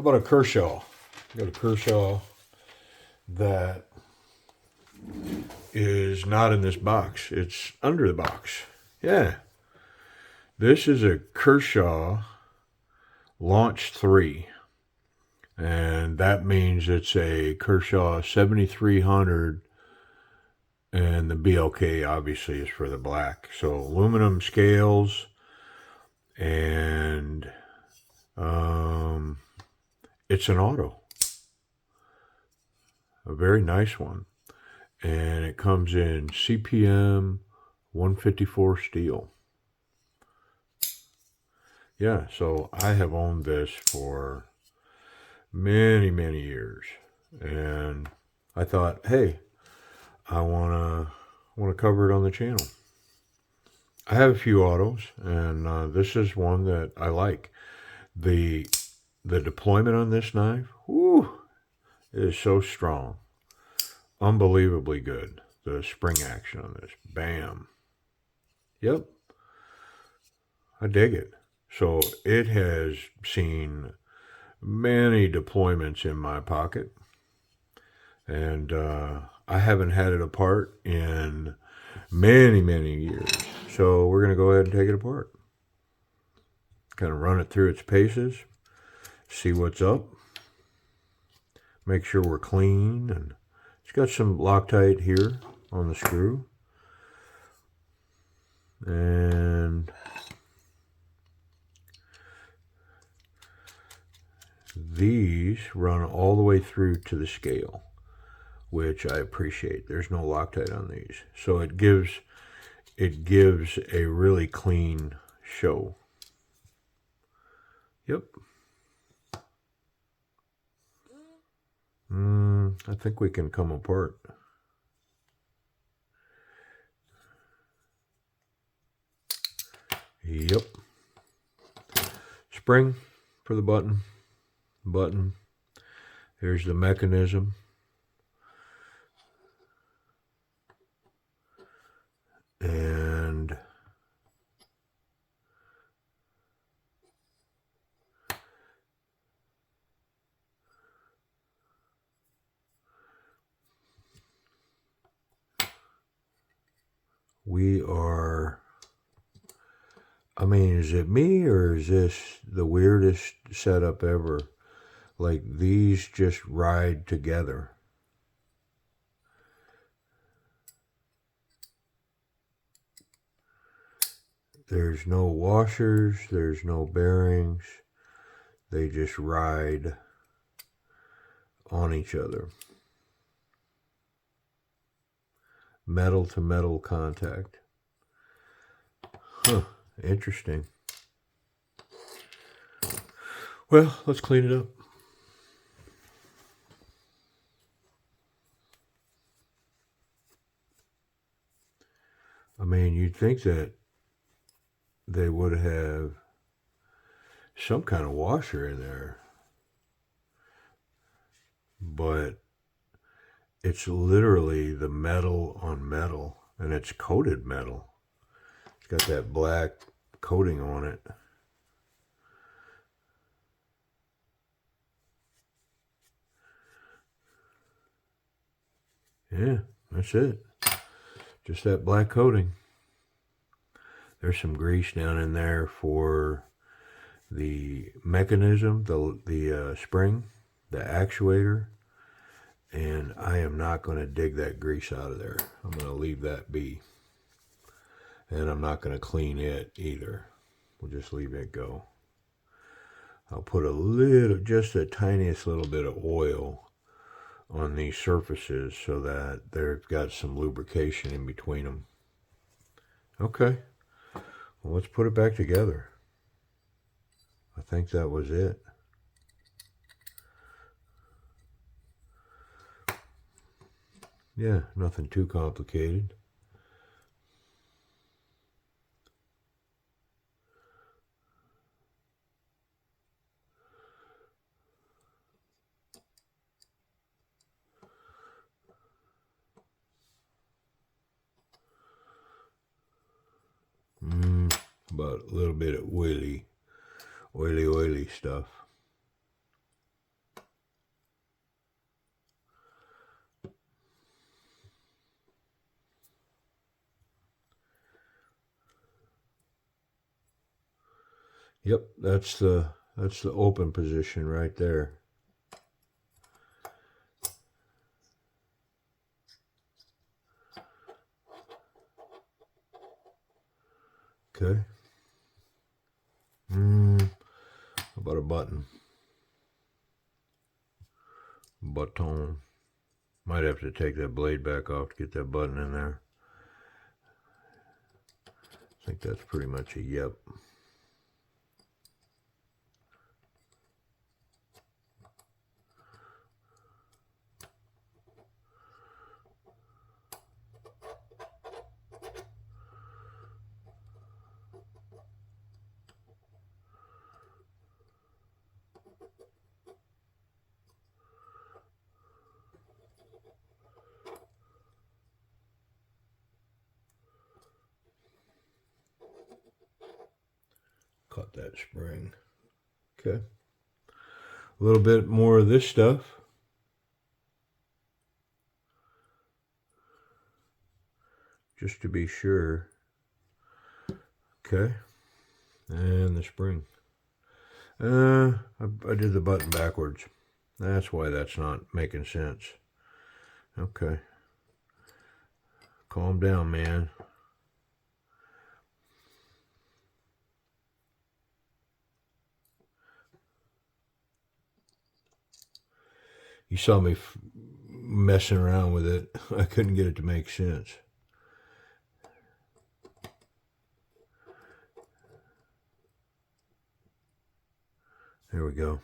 How about a Kershaw? Got a Kershaw that is not in this box. It's under the box. Yeah. This is a Kershaw Launch 3. And that means it's a Kershaw 7300. And the BLK obviously is for the black. So aluminum scales. And it's an auto. A very nice one. And it comes in CPM 154 steel. Yeah, so I have owned this for many, many years. And I thought, hey, I want to cover it on the channel. I have a few autos, and this is one that I like. The deployment on this knife, whoo, is so strong. Unbelievably good. The spring action on this. Bam. Yep. I dig it. So it has seen many deployments in my pocket. And I haven't had it apart in many, many years. So we're going to go ahead and take it apart. Kind of run it through its paces. See what's up. Make sure we're clean. And it's got some Loctite here on the screw. And these run all the way through to the scale, which I appreciate. There's no Loctite on these. So it gives a really clean show. Yep. I think we can come apart. Yep. Spring for the button. Here's the mechanism. And we are, I mean, is it me or is this the weirdest setup ever? Like, these just ride together. There's no washers, there's no bearings. They just ride on each other. Metal to metal contact. Huh, interesting. Well, let's clean it up. I mean, you'd think that they would have some kind of washer in there, but it's literally the metal on metal, and it's coated metal. It's got that black coating on it. Yeah, that's it. Just that black coating. There's some grease down in there for the mechanism, the spring, the actuator, and I am not going to dig that grease out of there. I'm going to leave that be, and I'm not going to clean it either. We'll just leave it go. I'll put a little, just the tiniest little bit of oil on these surfaces so that they've got some lubrication in between them. Okay, well, let's put it back together. I think that was it. Yeah, nothing too complicated. But a little bit of oily stuff. Yep, that's the open position right there. Okay. How about a button? Button. Might have to take that blade back off to get that button in there. I think that's pretty much a yep. Cut that spring. Okay. A little bit more of this stuff. Just to be sure. Okay. And the spring. I did the button backwards. That's why that's not making sense. Okay. Calm down, man. You saw me messing around with it. I couldn't get it to make sense. There we go.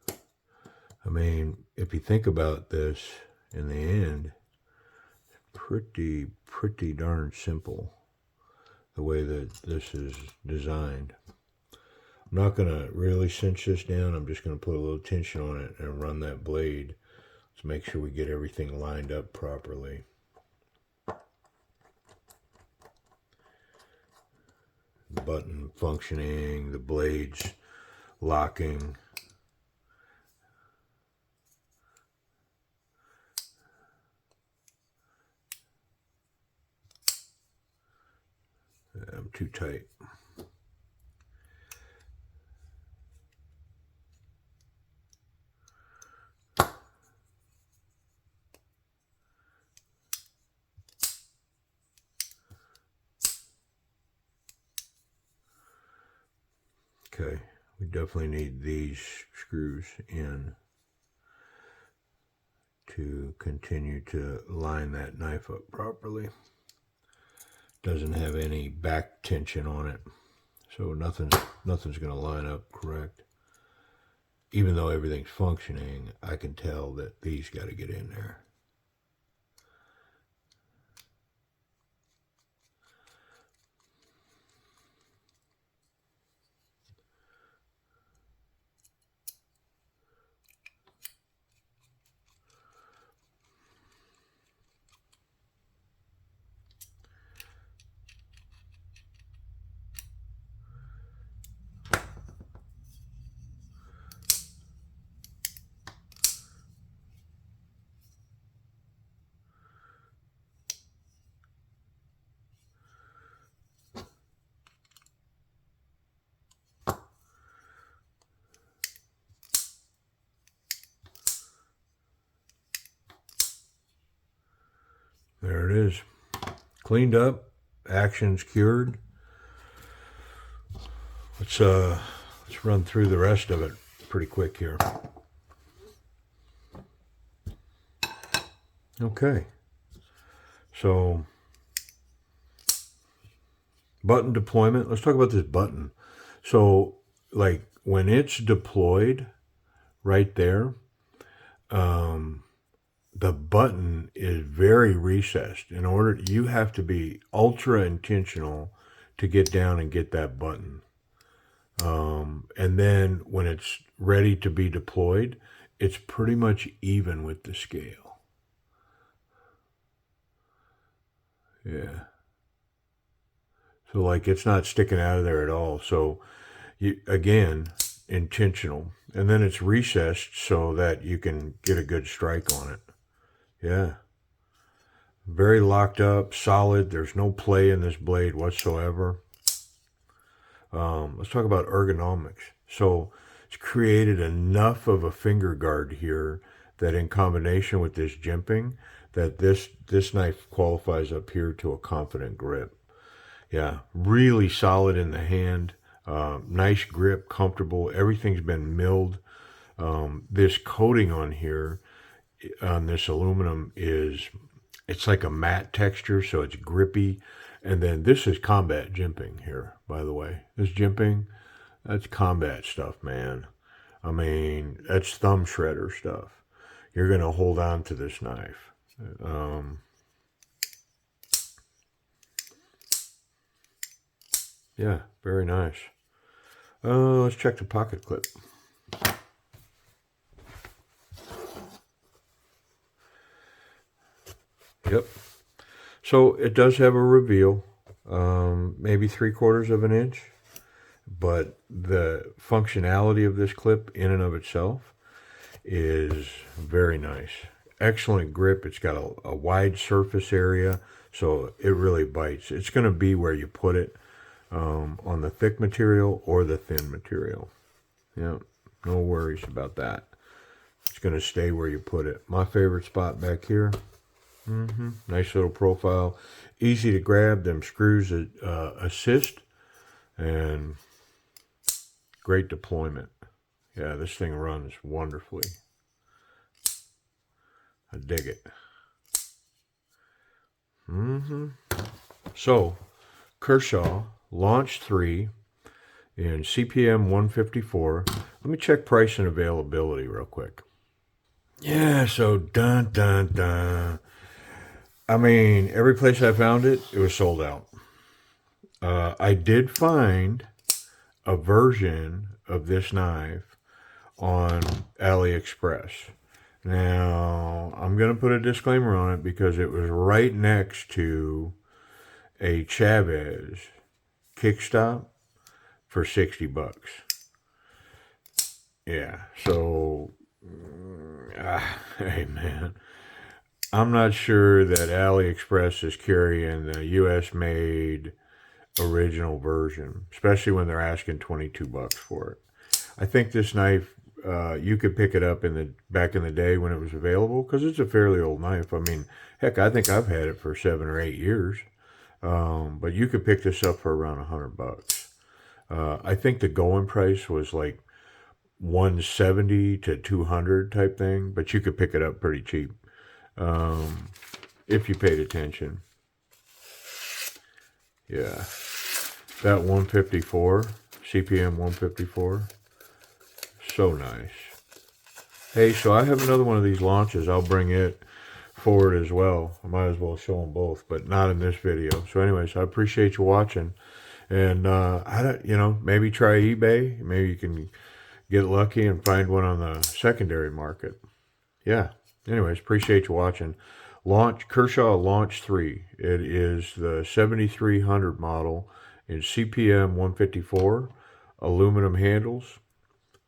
I mean, if you think about this in the end, pretty darn simple the way that this is designed. I'm not going to really cinch this down. I'm just going to put a little tension on it and run that blade to make sure we get everything lined up properly. The button functioning, the blades locking. I'm too tight. Okay, we definitely need these screws in to continue to line that knife up properly. Doesn't have any back tension on it, so nothing's going to line up correct. Even though everything's functioning, I can tell that these got to get in there. There it is. Cleaned up. Action's cured. Let's run through the rest of it pretty quick here. Okay. So button deployment. Let's talk about this button. So like when it's deployed right there, the button is very recessed. In order, you have to be ultra intentional to get down and get that button. And then when it's ready to be deployed, it's pretty much even with the scale. Yeah. So like it's not sticking out of there at all. So you, again, intentional. And then it's recessed so that you can get a good strike on it. Yeah. Very locked up, solid. There's no play in this blade whatsoever. Let's talk about ergonomics. So it's created enough of a finger guard here that in combination with this jimping, that this knife qualifies up here to a confident grip. Yeah, really solid in the hand. Nice grip, comfortable. Everything's been milled. This coating on here, on this aluminum, it's like a matte texture, so it's grippy. And then this is combat jimping here, by the way. This jimping, that's combat stuff, man. I mean, that's thumb shredder stuff. You're going to hold on to this knife. Yeah, very nice. Let's check the pocket clip. Yep. So it does have a reveal, maybe 3/4 of an inch, but the functionality of this clip in and of itself is very nice. Excellent grip. It's got a wide surface area, so it really bites. It's going to be where you put it, on the thick material or the thin material. Yeah, no worries about that. It's going to stay where you put it. My favorite spot back here. Nice little profile. Easy to grab. Them screws assist. And great deployment. Yeah, this thing runs wonderfully. I dig it. So, Kershaw Launch 3 in CPM 154. Let me check price and availability real quick. Yeah, so dun dun dun. I mean, every place I found it, it was sold out. I did find a version of this knife on AliExpress. Now, I'm going to put a disclaimer on it because it was right next to a Chavez kickstop for $60. Yeah, so, hey man, I'm not sure that AliExpress is carrying the US made original version, especially when they're asking $22 for it. I think this knife, you could pick it up back in the day when it was available, because it's a fairly old knife. I mean, heck, I think I've had it for 7 or 8 years. But you could pick this up for around $100. I think the going price was like 170 to 200 type thing, but you could pick it up pretty cheap if you paid attention. Yeah, that 154 CPM 154, so nice. Hey, so I have another one of these launches. I'll bring it forward as well. I might as well show them both, but not in this video. So anyways, I appreciate you watching. And I don't, maybe try eBay. Maybe you can get lucky and find one on the secondary market. Yeah. Anyways, appreciate you watching. Kershaw Launch 3. It is the 7300 model in CPM 154. Aluminum handles.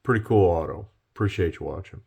Pretty cool auto. Appreciate you watching.